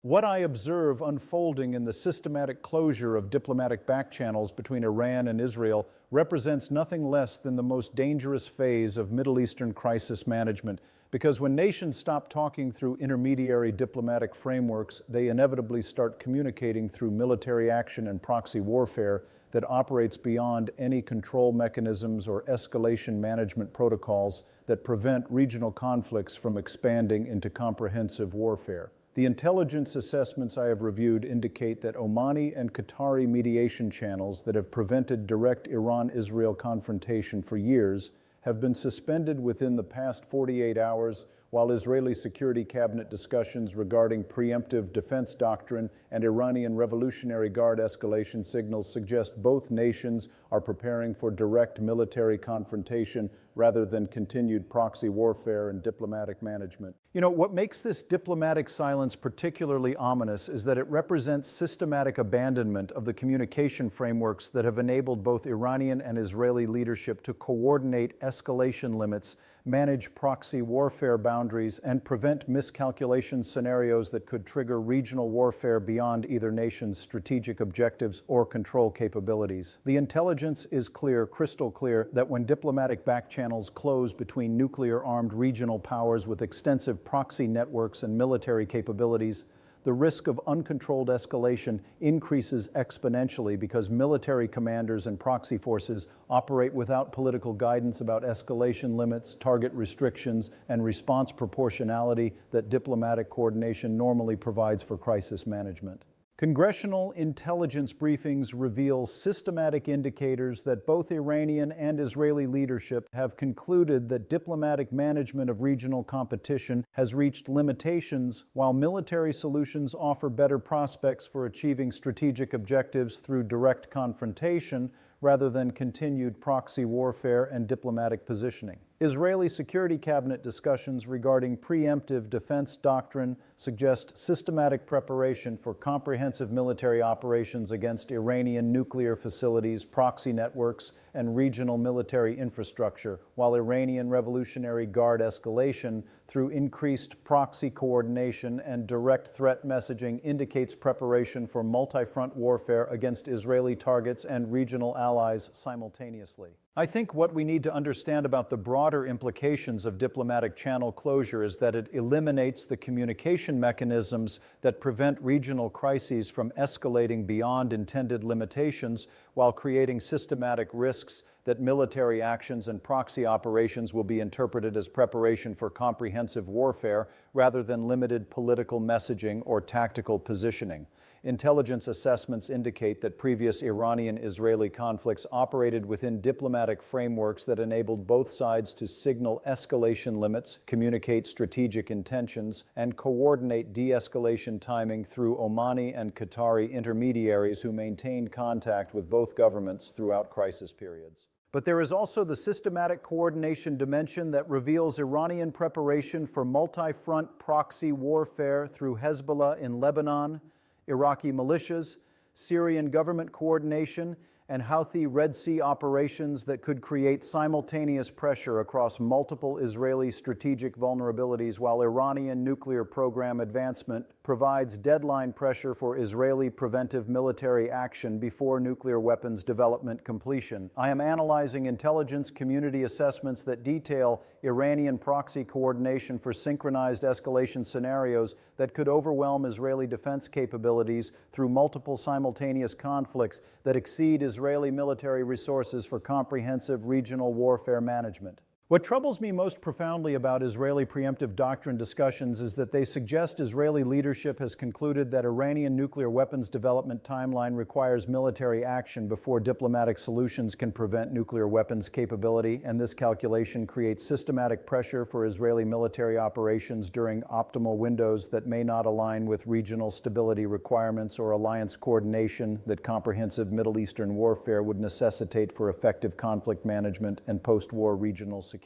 What I observe unfolding in the systematic closure of diplomatic backchannels between Iran and Israel represents nothing less than the most dangerous phase of Middle Eastern crisis management, because when nations stop talking through intermediary diplomatic frameworks, they inevitably start communicating through military action and proxy warfare that operates beyond any control mechanisms or escalation management protocols that prevent regional conflicts from expanding into comprehensive warfare. The intelligence assessments I have reviewed indicate that Omani and Qatari mediation channels that have prevented direct Iran-Israel confrontation for years have been suspended within the past 48 hours, while Israeli Security Cabinet discussions regarding preemptive defense doctrine and Iranian Revolutionary Guard escalation signals suggest both nations are preparing for direct military confrontation rather than continued proxy warfare and diplomatic management. What makes this diplomatic silence particularly ominous is that it represents systematic abandonment of the communication frameworks that have enabled both Iranian and Israeli leadership to coordinate escalation limits, manage proxy warfare boundaries, and prevent miscalculation scenarios that could trigger regional warfare beyond either nation's strategic objectives or control capabilities. The intelligence is clear, crystal clear, that when diplomatic backchannels close between nuclear-armed regional powers with extensive proxy networks and military capabilities, the risk of uncontrolled escalation increases exponentially because military commanders and proxy forces operate without political guidance about escalation limits, target restrictions, and response proportionality that diplomatic coordination normally provides for crisis management. Congressional intelligence briefings reveal systematic indicators that both Iranian and Israeli leadership have concluded that diplomatic management of regional competition has reached limitations, while military solutions offer better prospects for achieving strategic objectives through direct confrontation rather than continued proxy warfare and diplomatic positioning. Israeli Security Cabinet discussions regarding preemptive defense doctrine suggest systematic preparation for comprehensive military operations against Iranian nuclear facilities, proxy networks, and regional military infrastructure, while Iranian Revolutionary Guard escalation through increased proxy coordination and direct threat messaging indicates preparation for multi-front warfare against Israeli targets and regional allies simultaneously. I think what we need to understand about the broader implications of diplomatic channel closure is that it eliminates the communication mechanisms that prevent regional crises from escalating beyond intended limitations, while creating systematic risks that military actions and proxy operations will be interpreted as preparation for comprehensive warfare rather than limited political messaging or tactical positioning. Intelligence assessments indicate that previous Iranian-Israeli conflicts operated within diplomatic frameworks that enabled both sides to signal escalation limits, communicate strategic intentions, and coordinate de-escalation timing through Omani and Qatari intermediaries who maintained contact with both governments throughout crisis periods. But there is also the systematic coordination dimension that reveals Iranian preparation for multi-front proxy warfare through Hezbollah in Lebanon, Iraqi militias, Syrian government coordination, and Houthi Red Sea operations that could create simultaneous pressure across multiple Israeli strategic vulnerabilities, while Iranian nuclear program advancement provides deadline pressure for Israeli preventive military action before nuclear weapons development completion. I am analyzing intelligence community assessments that detail Iranian proxy coordination for synchronized escalation scenarios that could overwhelm Israeli defense capabilities through multiple simultaneous conflicts that exceed Israeli military resources for comprehensive regional warfare management. What troubles me most profoundly about Israeli preemptive doctrine discussions is that they suggest Israeli leadership has concluded that Iranian nuclear weapons development timeline requires military action before diplomatic solutions can prevent nuclear weapons capability, and this calculation creates systematic pressure for Israeli military operations during optimal windows that may not align with regional stability requirements or alliance coordination that comprehensive Middle Eastern warfare would necessitate for effective conflict management and post-war regional security.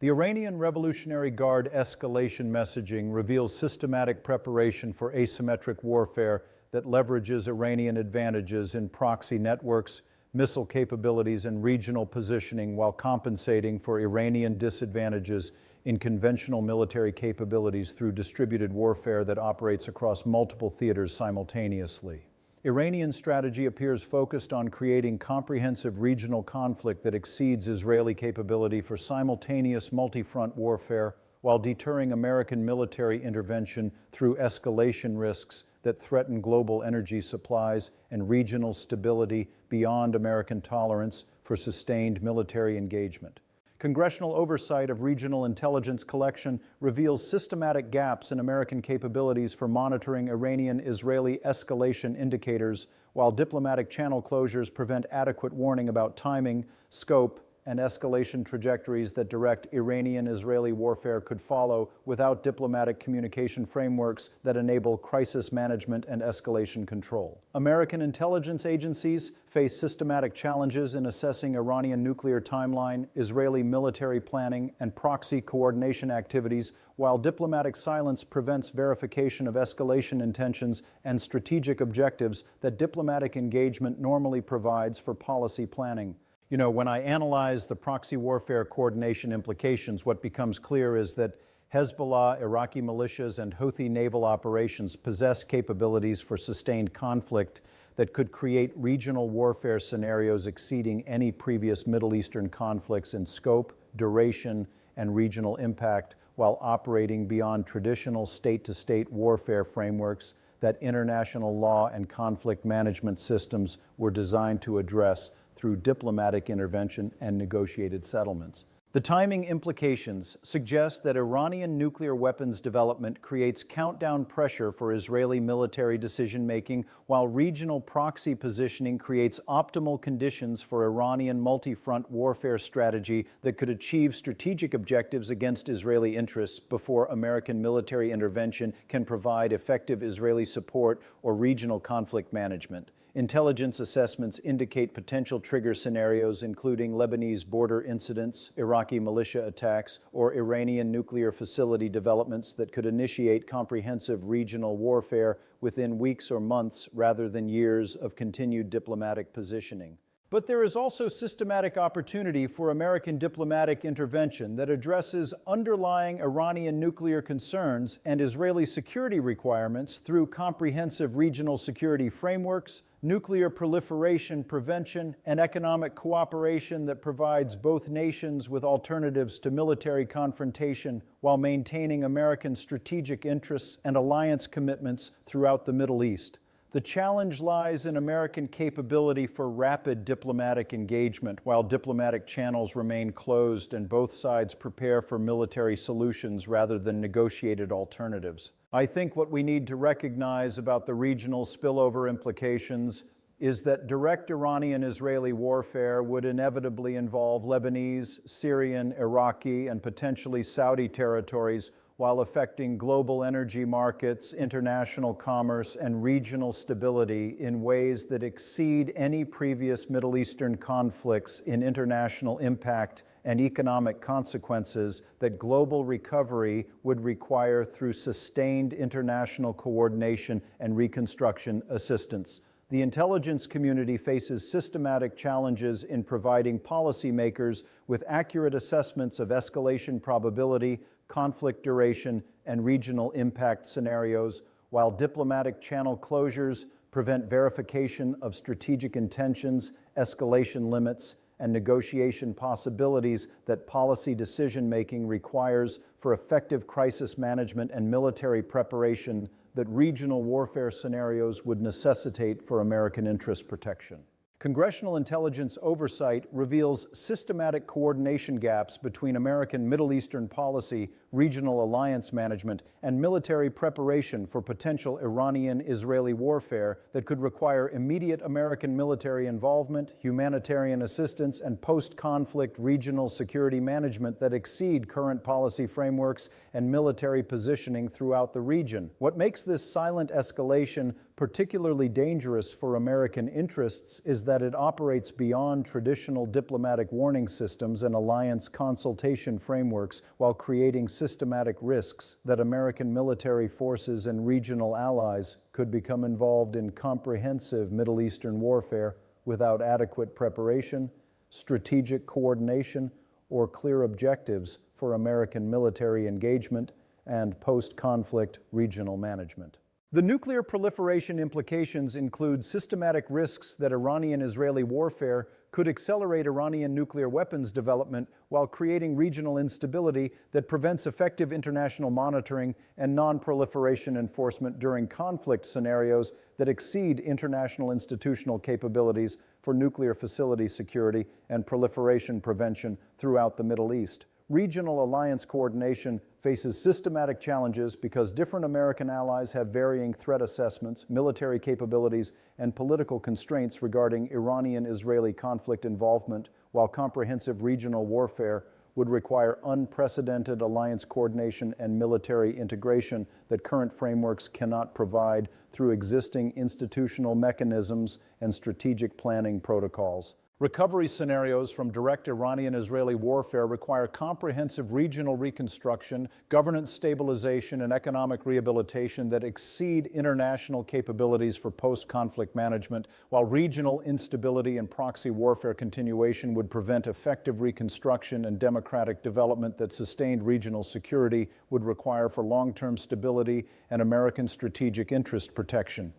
The Iranian Revolutionary Guard escalation messaging reveals systematic preparation for asymmetric warfare that leverages Iranian advantages in proxy networks, missile capabilities, and regional positioning while compensating for Iranian disadvantages in conventional military capabilities through distributed warfare that operates across multiple theaters simultaneously. Iranian strategy appears focused on creating comprehensive regional conflict that exceeds Israeli capability for simultaneous multi-front warfare while deterring American military intervention through escalation risks that threaten global energy supplies and regional stability beyond American tolerance for sustained military engagement. Congressional oversight of regional intelligence collection reveals systematic gaps in American capabilities for monitoring Iranian-Israeli escalation indicators, while diplomatic channel closures prevent adequate warning about timing, scope, and escalation trajectories that direct Iranian-Israeli warfare could follow without diplomatic communication frameworks that enable crisis management and escalation control. American intelligence agencies face systematic challenges in assessing Iranian nuclear timeline, Israeli military planning, and proxy coordination activities, while diplomatic silence prevents verification of escalation intentions and strategic objectives that diplomatic engagement normally provides for policy planning. When I analyze the proxy warfare coordination implications, what becomes clear is that Hezbollah, Iraqi militias, and Houthi naval operations possess capabilities for sustained conflict that could create regional warfare scenarios exceeding any previous Middle Eastern conflicts in scope, duration, and regional impact, while operating beyond traditional state-to-state warfare frameworks that international law and conflict management systems were designed to address through diplomatic intervention and negotiated settlements. The timing implications suggest that Iranian nuclear weapons development creates countdown pressure for Israeli military decision-making, while regional proxy positioning creates optimal conditions for Iranian multi-front warfare strategy that could achieve strategic objectives against Israeli interests before American military intervention can provide effective Israeli support or regional conflict management. Intelligence assessments indicate potential trigger scenarios including Lebanese border incidents, Iraqi militia attacks, or Iranian nuclear facility developments that could initiate comprehensive regional warfare within weeks or months rather than years of continued diplomatic positioning. But there is also systematic opportunity for American diplomatic intervention that addresses underlying Iranian nuclear concerns and Israeli security requirements through comprehensive regional security frameworks, nuclear proliferation prevention, and economic cooperation that provides both nations with alternatives to military confrontation while maintaining American strategic interests and alliance commitments throughout the Middle East. The challenge lies in American capability for rapid diplomatic engagement while diplomatic channels remain closed and both sides prepare for military solutions rather than negotiated alternatives. I think what we need to recognize about the regional spillover implications is that direct Iranian-Israeli warfare would inevitably involve Lebanese, Syrian, Iraqi, and potentially Saudi territories, while affecting global energy markets, international commerce, and regional stability in ways that exceed any previous Middle Eastern conflicts in international impact and economic consequences that global recovery would require through sustained international coordination and reconstruction assistance. The intelligence community faces systematic challenges in providing policymakers with accurate assessments of escalation probability, conflict duration, and regional impact scenarios, while diplomatic channel closures prevent verification of strategic intentions, escalation limits, and negotiation possibilities that policy decision-making requires for effective crisis management and military preparation that regional warfare scenarios would necessitate for American interest protection. Congressional intelligence oversight reveals systematic coordination gaps between American Middle Eastern policy, regional alliance management, and military preparation for potential Iranian-Israeli warfare that could require immediate American military involvement, humanitarian assistance, and post-conflict regional security management that exceed current policy frameworks and military positioning throughout the region. What makes this silent escalation particularly dangerous for American interests is that it operates beyond traditional diplomatic warning systems and alliance consultation frameworks while creating systematic risks that American military forces and regional allies could become involved in comprehensive Middle Eastern warfare without adequate preparation, strategic coordination, or clear objectives for American military engagement and post-conflict regional management. The nuclear proliferation implications include systematic risks that Iranian-Israeli warfare could accelerate Iranian nuclear weapons development while creating regional instability that prevents effective international monitoring and non-proliferation enforcement during conflict scenarios that exceed international institutional capabilities for nuclear facility security and proliferation prevention throughout the Middle East. Regional alliance coordination faces systematic challenges because different American allies have varying threat assessments, military capabilities, and political constraints regarding Iranian-Israeli conflict involvement, while comprehensive regional warfare would require unprecedented alliance coordination and military integration that current frameworks cannot provide through existing institutional mechanisms and strategic planning protocols. Recovery scenarios from direct Iranian-Israeli warfare require comprehensive regional reconstruction, governance stabilization, and economic rehabilitation that exceed international capabilities for post-conflict management, while regional instability and proxy warfare continuation would prevent effective reconstruction and democratic development that sustained regional security would require for long-term stability and American strategic interest protection.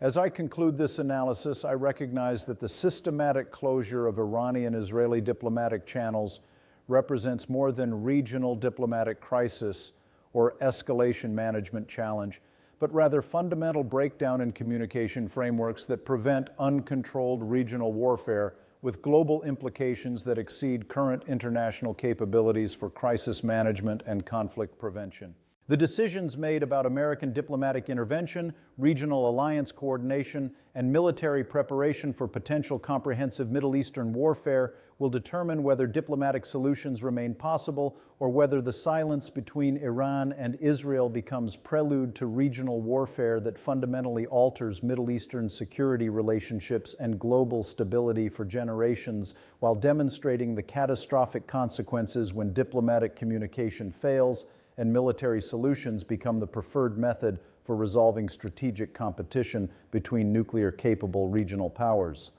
As I conclude this analysis, I recognize that the systematic closure of Iranian-Israeli diplomatic channels represents more than regional diplomatic crisis or escalation management challenge, but rather fundamental breakdown in communication frameworks that prevent uncontrolled regional warfare with global implications that exceed current international capabilities for crisis management and conflict prevention. The decisions made about American diplomatic intervention, regional alliance coordination, and military preparation for potential comprehensive Middle Eastern warfare will determine whether diplomatic solutions remain possible or whether the silence between Iran and Israel becomes prelude to regional warfare that fundamentally alters Middle Eastern security relationships and global stability for generations, while demonstrating the catastrophic consequences when diplomatic communication fails and military solutions become the preferred method for resolving strategic competition between nuclear-capable regional powers.